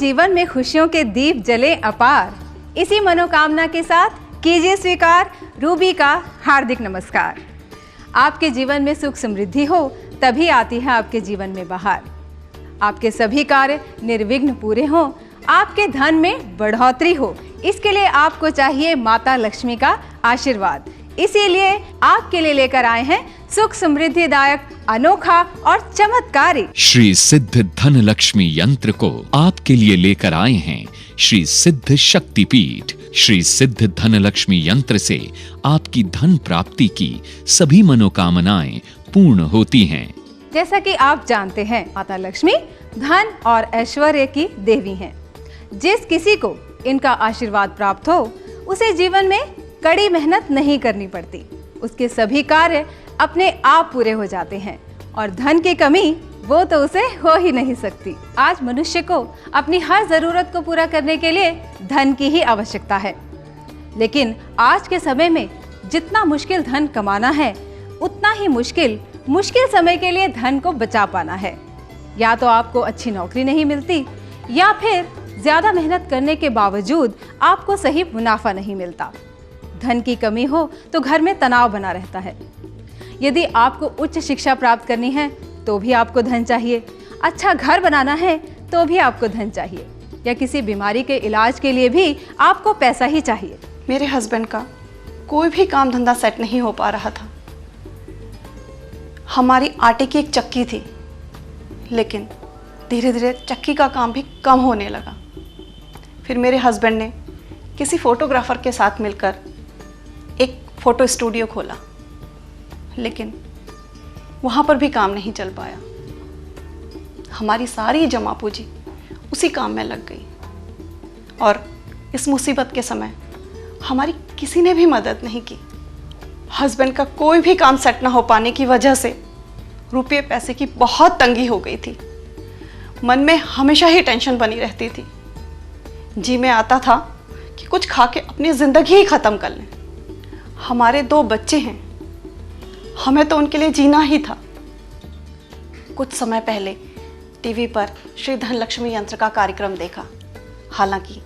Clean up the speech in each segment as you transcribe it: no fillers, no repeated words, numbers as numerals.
जीवन में खुशियों के दीप जले अपार। इसी मनोकामना के साथ कीजिए स्वीकार रूबी का हार्दिक नमस्कार। आपके जीवन में सुख समृद्धि हो तभी आती है आपके जीवन में बहार। आपके सभी कार्य निर्विघ्न पूरे हों, आपके धन में बढ़ोतरी हो, इसके लिए आपको चाहिए माता लक्ष्मी का आशीर्वाद। इसीलिए आपके लिए लेकर आए हैं सुख समृद्धिदायक अनोखा और चमत्कारी श्री सिद्ध धन लक्ष्मी यंत्र को आपके लिए लेकर आए हैं श्री सिद्ध शक्तिपीठ। श्री सिद्ध धन लक्ष्मी यंत्र से आपकी धन प्राप्ति की सभी मनोकामनाएं पूर्ण होती हैं। जैसा कि आप जानते हैं, माता लक्ष्मी धन और ऐश्वर्य की देवी हैं। जिस किसी को इनका आशीर्वाद प्राप्त हो उसे जीवन में कड़ी मेहनत नहीं करनी पड़ती, उसके सभी कार्य अपने आप पूरे हो जाते हैं और धन की कमी वो तो उसे हो ही नहीं सकती। आज मनुष्य को अपनी हर जरूरत को पूरा करने के लिए धन की ही आवश्यकता है, लेकिन आज के समय में जितना मुश्किल धन कमाना है उतना ही मुश्किल समय के लिए धन को बचा पाना है। या तो आपको अच्छी नौकरी नहीं मिलती या फिर ज्यादा मेहनत करने के बावजूद आपको सही मुनाफा नहीं मिलता। धन की कमी हो तो घर में तनाव बना रहता है। यदि आपको उच्च शिक्षा प्राप्त करनी है तो भी आपको धन चाहिए, अच्छा घर बनाना है तो भी आपको धन चाहिए, या किसी बीमारी के इलाज के लिए भी आपको पैसा ही चाहिए। मेरे हस्बैंड का कोई भी काम धंधा सेट नहीं हो पा रहा था। हमारी आटे की एक चक्की थी, लेकिन धीरे धीरे चक्की का काम भी कम होने लगा। फिर मेरे हस्बैंड ने किसी फोटोग्राफर के साथ मिलकर एक फोटो स्टूडियो खोला, लेकिन वहाँ पर भी काम नहीं चल पाया। हमारी सारी जमा पूंजी उसी काम में लग गई और इस मुसीबत के समय हमारी किसी ने भी मदद नहीं की। हस्बैंड का कोई भी काम सेट ना हो पाने की वजह से रुपये पैसे की बहुत तंगी हो गई थी। मन में हमेशा ही टेंशन बनी रहती थी। जी में आता था कि कुछ खा के अपनी ज़िंदगी ही ख़त्म कर लें। हमारे 2 बच्चे हैं, हमें तो उनके लिए जीना ही था। कुछ समय पहले टीवी पर श्री धन लक्ष्मी यंत्र का कार्यक्रम देखा। हालांकि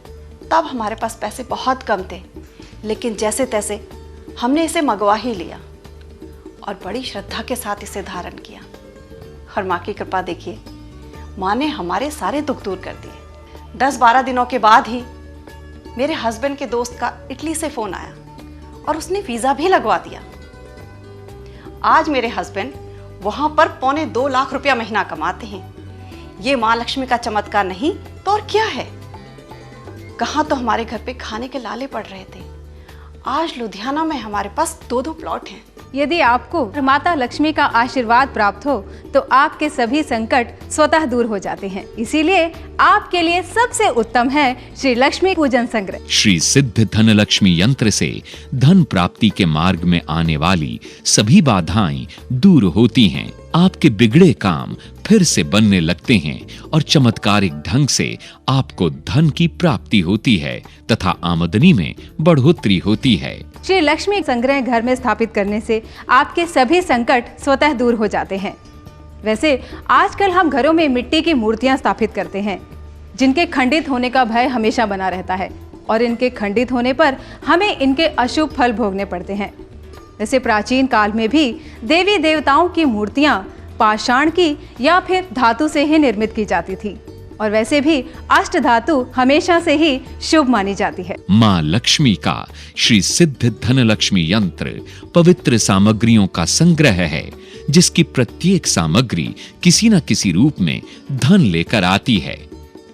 तब हमारे पास पैसे बहुत कम थे, लेकिन जैसे तैसे हमने इसे मंगवा ही लिया और बड़ी श्रद्धा के साथ इसे धारण किया। और माँ की कृपा देखिए, माँ ने हमारे सारे दुख दूर कर दिए। 10-12 दिनों के बाद ही मेरे हस्बैंड के दोस्त का इटली से फ़ोन आया और उसने वीज़ा भी लगवा दिया। आज मेरे हस्बैंड वहाँ पर 1.25 लाख रुपया महीना कमाते हैं। ये माँ लक्ष्मी का चमत्कार नहीं तो और क्या है। कहाँ तो हमारे घर पे खाने के लाले पड़ रहे थे, आज लुधियाना में हमारे पास 2-2 प्लॉट हैं। यदि आपको माता लक्ष्मी का आशीर्वाद प्राप्त हो तो आपके सभी संकट स्वतः दूर हो जाते हैं। इसीलिए आपके लिए सबसे उत्तम है श्री लक्ष्मी पूजन संग्रह। श्री सिद्ध धन लक्ष्मी यंत्र से धन प्राप्ति के मार्ग में आने वाली सभी बाधाएं दूर होती हैं। आपके बिगड़े काम फिर से बनने लगते हैं और चमत्कारिक ढंग से आपको धन की प्राप्ति होती है तथा आमदनी में बढ़ोतरी होती है। श्री लक्ष्मी संग्रह घर में स्थापित करने से आपके सभी संकट स्वतः दूर हो जाते हैं। वैसे आजकल हम घरों में मिट्टी की मूर्तियां स्थापित करते हैं, जिनके खंडित होने का भय हमेशा बना रहता है और इनके खंडित होने पर हमें इनके अशुभ फल भोगने पड़ते हैं। वैसे प्राचीन काल में भी देवी देवताओं की मूर्तियां पाषाण की या फिर धातु से ही निर्मित की जाती थी, और वैसे भी अष्ट धातु हमेशा से ही शुभ मानी जाती है। माँ लक्ष्मी का श्री सिद्ध धन लक्ष्मी यंत्र पवित्र सामग्रियों का संग्रह है, जिसकी प्रत्येक सामग्री किसी न किसी रूप में धन लेकर आती है।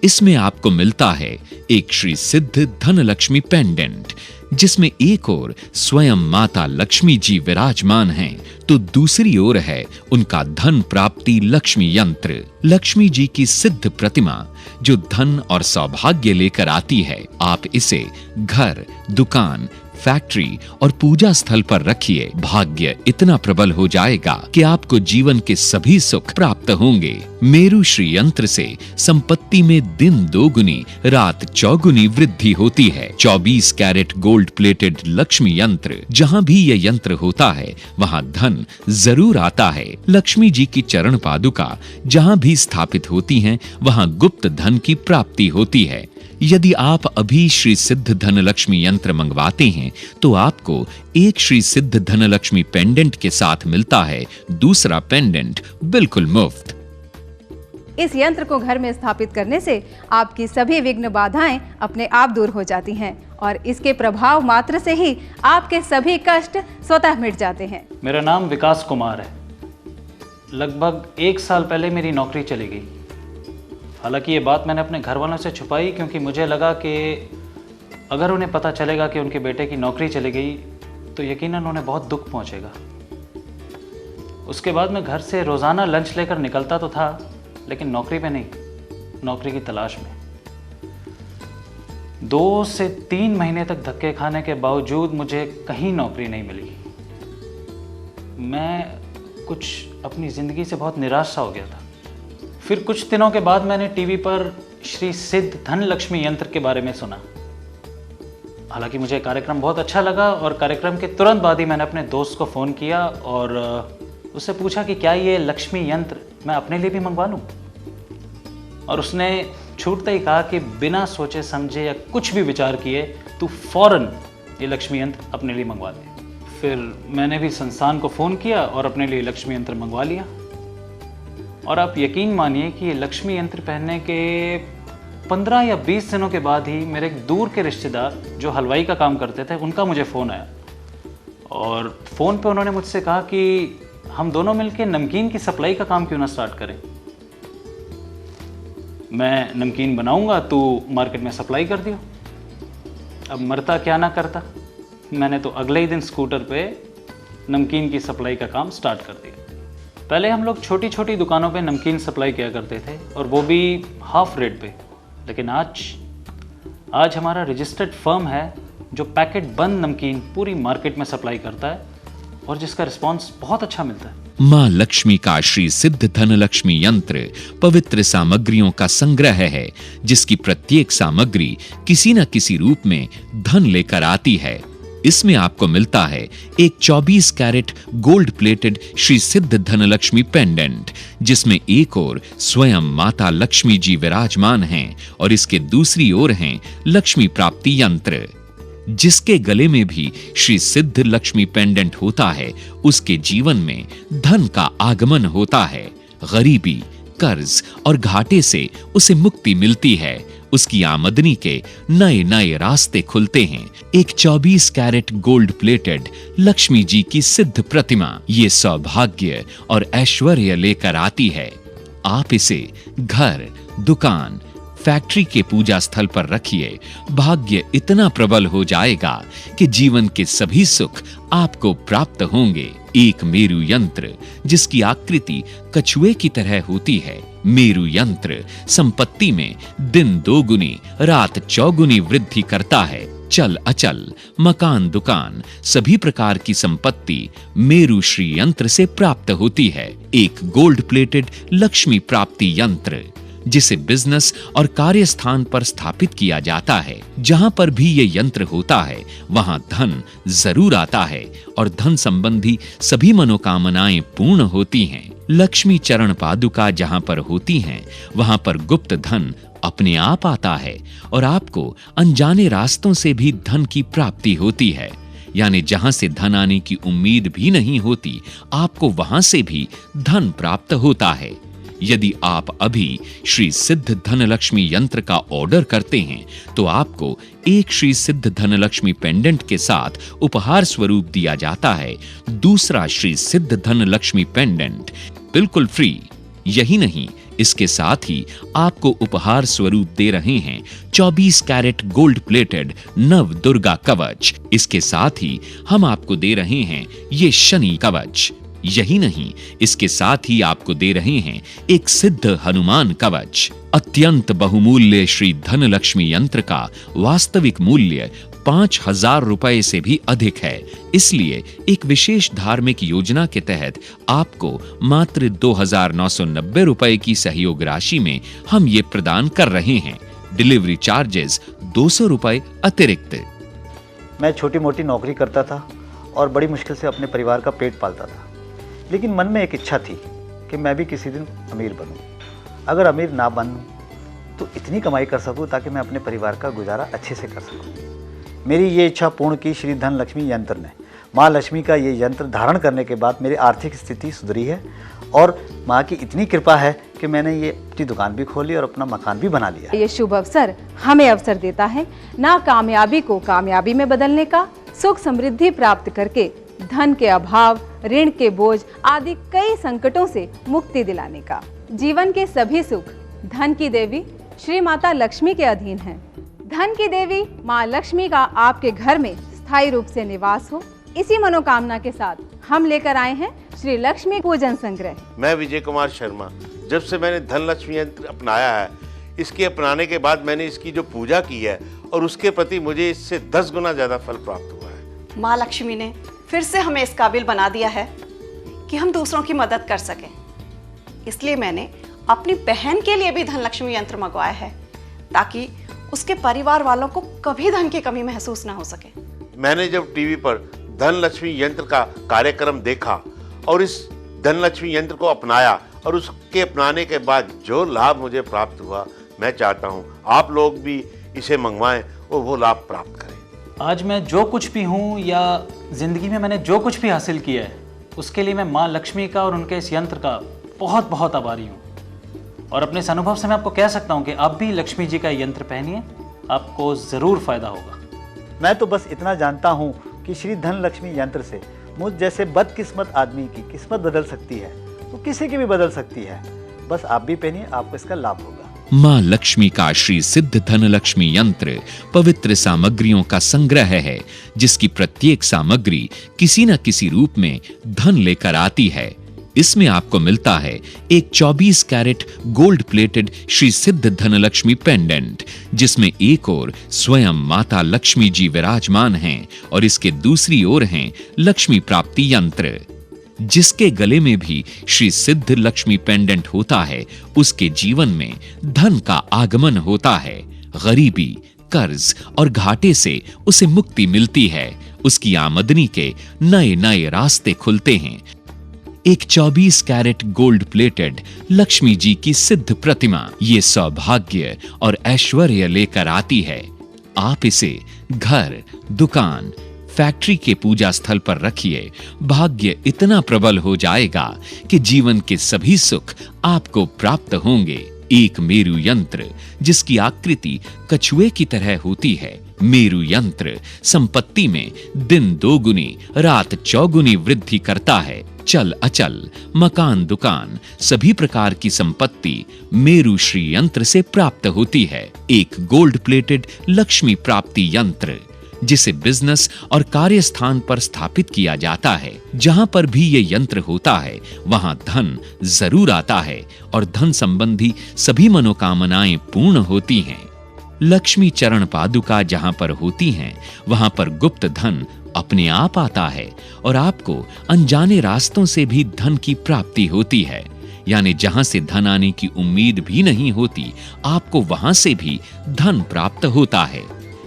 इसमें आपको मिलता है एक श्री सिद्ध धन लक्ष्मी पेंडेंट, जिसमें एक ओर स्वयं माता लक्ष्मी जी विराजमान हैं, तो दूसरी ओर है उनका धन प्राप्ति लक्ष्मी यंत्र। लक्ष्मी जी की सिद्ध प्रतिमा जो धन और सौभाग्य लेकर आती है। आप इसे घर, दुकान, फैक्ट्री और पूजा स्थल पर रखिए। भाग्य इतना प्रबल हो जाएगा कि आपको जीवन के सभी सुख प्राप्त होंगे। मेरु श्री यंत्र से संपत्ति में दिन दोगुनी रात चौगुनी वृद्धि होती है। 24 कैरेट गोल्ड प्लेटेड लक्ष्मी यंत्र, जहाँ भी ये यंत्र होता है वहाँ धन जरूर आता है। लक्ष्मी जी की चरण पादुका जहाँ भी स्थापित होती हैं, वहाँ गुप्त धन की प्राप्ति होती है। यदि आप अभी श्री सिद्ध धनलक्ष्मी यंत्र मंगवाते हैं तो आपको एक श्री सिद्ध धनलक्ष्मी पेंडेंट के साथ मिलता है, दूसरा पेंडेंट बिल्कुल मुफ्त। इस यंत्र को घर में स्थापित करने से आपकी सभी विघ्न बाधाएं अपने आप दूर हो जाती हैं और इसके प्रभाव मात्र से ही आपके सभी कष्ट स्वतः मिट जाते हैं। मेरा नाम विकास कुमार है। लगभग 1 साल पहले मेरी नौकरी चली गई। हालांकि ये बात मैंने अपने घर वालों से छुपाई, क्योंकि मुझे लगा कि अगर उन्हें पता चलेगा कि उनके बेटे की नौकरी चली गई तो यकीनन उन्हें बहुत दुख पहुंचेगा। उसके बाद मैं घर से रोज़ाना लंच लेकर निकलता तो था, लेकिन नौकरी पे नहीं, नौकरी की तलाश में। 2 से 3 महीने तक धक्के खाने के बावजूद मुझे कहीं नौकरी नहीं मिली। मैं कुछ अपनी ज़िंदगी से बहुत निराश सा हो गया था। फिर कुछ दिनों के बाद मैंने टीवी पर श्री सिद्ध धनलक्ष्मी यंत्र के बारे में सुना। हालांकि मुझे कार्यक्रम बहुत अच्छा लगा और कार्यक्रम के तुरंत बाद ही मैंने अपने दोस्त को फ़ोन किया और उससे पूछा कि क्या ये लक्ष्मी यंत्र मैं अपने लिए भी मंगवा लूँ। और उसने छूटते ही कहा कि बिना सोचे समझे या कुछ भी विचार किए तू फौरन ये लक्ष्मी यंत्र अपने लिए मंगवा ले। फिर मैंने भी संस्थान को फ़ोन किया और अपने लिए लक्ष्मी यंत्र मंगवा लिया। और आप यकीन मानिए कि ये लक्ष्मी यंत्र पहनने के 15 या 20 दिनों के बाद ही मेरे एक दूर के रिश्तेदार जो हलवाई का काम करते थे, उनका मुझे फ़ोन आया और फ़ोन पे उन्होंने मुझसे कहा कि हम दोनों मिलकर नमकीन की सप्लाई का काम क्यों ना स्टार्ट करें। मैं नमकीन बनाऊंगा, तू मार्केट में सप्लाई कर दियो। अब मरता क्या ना करता, मैंने तो अगले ही दिन स्कूटर पे नमकीन की सप्लाई का काम स्टार्ट कर दिया। पहले हम लोग छोटी छोटी दुकानों पे नमकीन सप्लाई किया करते थे और वो भी हाफ रेट पे, लेकिन आज हमारा रजिस्टर्ड फर्म है जो पैकेट बंद नमकीन पूरी मार्केट में सप्लाई करता है और जिसका रिस्पांस बहुत अच्छा मिलता है। मां लक्ष्मी का श्री सिद्ध धनलक्ष्मी यंत्र पवित्र सामग्रियों का संग्रह है, जिसकी प्रत्येक सामग्री किसी न किसी रूप में धन लेकर आती है। इसमें आपको मिलता है एक 24 कैरेट गोल्ड प्लेटेड श्री सिद्ध धनलक्ष्मी पेंडेंट, जिसमें एक ओर स्वयं माता लक्ष्मी जी विराजमान हैं और इसके दूसरी ओर हैं लक्ष्मी प्राप्ति यंत्र। जिसके गले में भी श्री सिद्ध लक्ष्मी पेंडेंट होता है, उसके जीवन में धन का आगमन होता है। गरीबी, कर्ज और घाटे से उसे मुक्ति मिलती है। उसकी आमदनी के नए नए रास्ते खुलते हैं। एक 24 carat gold plated Lakshmi ji की सिद्ध प्रतिमा ये सौभाग्य और ऐश्वर्य लेकर आती है। आप इसे घर, दुकान, फैक्ट्री के पूजा स्थल पर रखिए। भाग्य इतना प्रबल हो जाएगा कि जीवन के सभी सुख आपको प्राप्त होंगे। एक मेरु यंत्र जिसकी आकृति कछुए की तरह होती है। मेरु यंत्र संपत्ति में दिन दोगुनी रात चौगुनी वृद्धि करता है। चल अचल, मकान, दुकान, सभी प्रकार की संपत्ति मेरु श्री यंत्र से प्राप्त होती है। एक गोल्ड प्लेटेड लक्ष्मी प्राप्ति यंत्र जिसे बिजनेस और कार्यस्थान पर स्थापित किया जाता है। जहां पर भी ये यंत्र होता है वहां धन जरूर आता है और धन संबंधी सभी मनोकामनाएं पूर्ण होती हैं। लक्ष्मी चरण पादुका जहां पर होती हैं वहां पर गुप्त धन अपने आप आता है और आपको अनजाने रास्तों से भी धन की प्राप्ति होती है। यानी जहां से धन आने की उम्मीद भी नहीं होती, आपको वहां से भी धन प्राप्त होता है। यदि आप अभी श्री सिद्ध धनलक्ष्मी यंत्र का ऑर्डर करते हैं तो आपको एक श्री सिद्ध धनलक्ष्मी पेंडेंट के साथ उपहार स्वरूप दिया जाता है। दूसरा श्री सिद्ध धनलक्ष्मी पेंडेंट बिल्कुल फ्री। यही नहीं, इसके साथ ही आपको उपहार स्वरूप दे रहे हैं 24 कैरेट गोल्ड प्लेटेड नव दुर्गा कवच। इसके साथ ही हम आपको दे रहे हैं ये शनि कवच। यही नहीं, इसके साथ ही आपको दे रहे हैं एक सिद्ध हनुमान कवच। अत्यंत बहुमूल्य श्री धनलक्ष्मी यंत्र का वास्तविक मूल्य 5,000 रुपए से भी अधिक है। इसलिए एक विशेष धार्मिक योजना के तहत आपको मात्र 2,990 रुपए की सहयोग राशि में हम ये प्रदान कर रहे हैं। डिलीवरी चार्जेस 200 रुपए अतिरिक्त। मैं छोटी मोटी नौकरी करता था और बड़ी मुश्किल से अपने परिवार का पेट पालता था, लेकिन मन में एक इच्छा थी कि मैं भी किसी दिन अमीर बनूं। अगर अमीर ना बनूं तो इतनी कमाई कर सकूं ताकि मैं अपने परिवार का गुजारा अच्छे से कर सकूं। मेरी ये इच्छा पूर्ण की श्री धन लक्ष्मी यंत्र ने। माँ लक्ष्मी का ये यंत्र धारण करने के बाद मेरी आर्थिक स्थिति सुधरी है और माँ की इतनी कृपा है कि मैंने ये अपनी दुकान भी खोली और अपना मकान भी बना लिया। ये शुभ अवसर हमें अवसर देता है नाकामयाबी को कामयाबी में बदलने का, सुख समृद्धि प्राप्त करके धन के अभाव, ऋण के बोझ आदि कई संकटों से मुक्ति दिलाने का। जीवन के सभी सुख धन की देवी श्री माता लक्ष्मी के अधीन हैं। धन की देवी माँ लक्ष्मी का आपके घर में स्थायी रूप से निवास हो, इसी मनोकामना के साथ हम लेकर आए हैं श्री लक्ष्मी पूजन संग्रह। मैं विजय कुमार शर्मा। जब से मैंने धन लक्ष्मी यंत्र अपनाया है, इसके अपनाने के बाद मैंने इसकी जो पूजा की है और उसके प्रति मुझे इससे 10 गुना ज्यादा फल प्राप्त हुआ है। माँ लक्ष्मी ने फिर से हमें इस काबिल बना दिया है कि हम दूसरों की मदद कर सकें। इसलिए मैंने अपनी बहन के लिए भी धन लक्ष्मी यंत्र मंगवाया है ताकि उसके परिवार वालों को कभी धन की कमी महसूस ना हो सके। मैंने जब टीवी पर धन लक्ष्मी यंत्र का कार्यक्रम देखा और इस धन लक्ष्मी यंत्र को अपनाया और उसके अपनाने के बाद जो लाभ मुझे प्राप्त हुआ, मैं चाहता हूँ आप लोग भी इसे मंगवाएं और वो लाभ प्राप्त करें। आज मैं जो कुछ भी हूँ या जिंदगी में मैंने जो कुछ भी हासिल किया है, उसके लिए मैं माँ लक्ष्मी का और उनके इस यंत्र का बहुत बहुत आभारी हूँ। और अपने इस अनुभव से मैं आपको कह सकता हूँ कि आप भी लक्ष्मी जी का यंत्र पहनिए, आपको ज़रूर फायदा होगा। मैं तो बस इतना जानता हूँ कि श्री धन लक्ष्मी यंत्र से मुझ जैसे बदकिस्मत आदमी की किस्मत बदल सकती है, तो किसी की भी बदल सकती है। बस आप भी पहनिए, आपको इसका लाभ होगा। माँ लक्ष्मी का श्री सिद्ध धन लक्ष्मी यंत्र पवित्र सामग्रियों का संग्रह है, जिसकी प्रत्येक सामग्री किसी न किसी रूप में धन लेकर आती है। इसमें आपको मिलता है एक 24 कैरेट गोल्ड प्लेटेड श्री सिद्ध धन लक्ष्मी पेंडेंट, जिसमें एक ओर स्वयं माता लक्ष्मी जी विराजमान हैं और इसके दूसरी ओर हैं लक्ष्मी प्राप्ति यंत्र। जिसके गले में भी श्री सिद्ध लक्ष्मी पेंडेंट होता है, उसके जीवन में धन का आगमन होता है। गरीबी, कर्ज और घाटे से उसे मुक्ति मिलती है। उसकी आमदनी के नए नए रास्ते खुलते हैं। एक 24 carat gold plated Lakshmi ji की सिद्ध प्रतिमा ये सौभाग्य और ऐश्वर्य लेकर आती है। आप इसे घर, दुकान, फैक्ट्री के पूजा स्थल पर रखिए। भाग्य इतना प्रबल हो जाएगा कि जीवन के सभी सुख आपको प्राप्त होंगे। एक मेरु यंत्र जिसकी आकृति कछुए की तरह होती है। मेरु यंत्र संपत्ति में दिन 2 गुनी रात 4 गुनी वृद्धि करता है। चल अचल, मकान, दुकान, सभी प्रकार की संपत्ति मेरु श्री यंत्र से प्राप्त होती है। एक गोल्ड प्लेटेड लक्ष्मी प्राप्ति यंत्र जिसे बिजनेस और कार्यस्थान पर स्थापित किया जाता है। जहां पर भी ये यंत्र होता है, वहां धन जरूर आता है और धन संबंधी सभी मनोकामनाएं पूर्ण होती हैं। लक्ष्मी चरण पादुका जहां पर होती हैं, वहां पर गुप्त धन अपने आप आता है और आपको अनजाने रास्तों से भी धन की प्राप्ति होती है। यानी जहां से धन आने की उम्मीद भी नहीं होती, आपको वहां से भी धन प्राप्त होता है।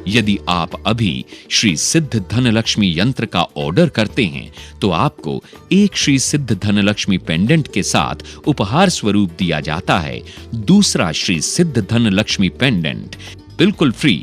यदि आप अभी श्री सिद्ध धन लक्ष्मी यंत्र का ऑर्डर करते हैं, तो आपको एक श्री सिद्ध धन लक्ष्मी पेंडेंट के साथ उपहार स्वरूप दिया जाता है। दूसरा श्री सिद्ध धन लक्ष्मी पेंडेंट बिल्कुल फ्री।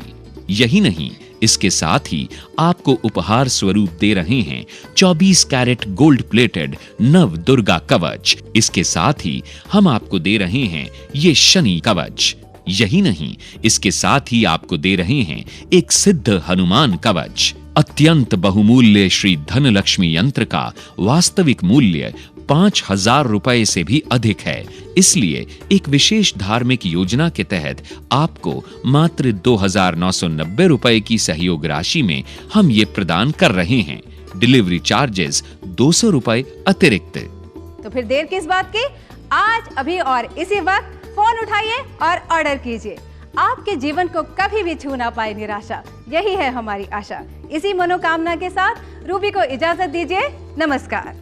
यही नहीं, इसके साथ ही आपको उपहार स्वरूप दे रहे हैं 24 कैरेट गोल्ड प्लेटेड नव दुर्गा कवच। इसके साथ ही हम आपको दे रहे हैं ये शनि कवच। यही नहीं, इसके साथ ही आपको दे रहे हैं एक सिद्ध हनुमान कवच। अत्यंत बहुमूल्य श्री धन लक्ष्मी यंत्र का वास्तविक मूल्य 5,000 रुपए से भी अधिक है। इसलिए एक विशेष धार्मिक योजना के तहत आपको मात्र 2,990 रुपए की सहयोग राशि में हम ये प्रदान कर रहे हैं। डिलीवरी चार्जेस 200 रुपए अतिरिक्त। तो फिर देर किस बात की, आज अभी और इसी वक्त फोन उठाइए और ऑर्डर कीजिए। आपके जीवन को कभी भी छू ना पाए निराशा। यही है हमारी आशा। इसी मनोकामना के साथ रूबी को इजाजत दीजिए। नमस्कार।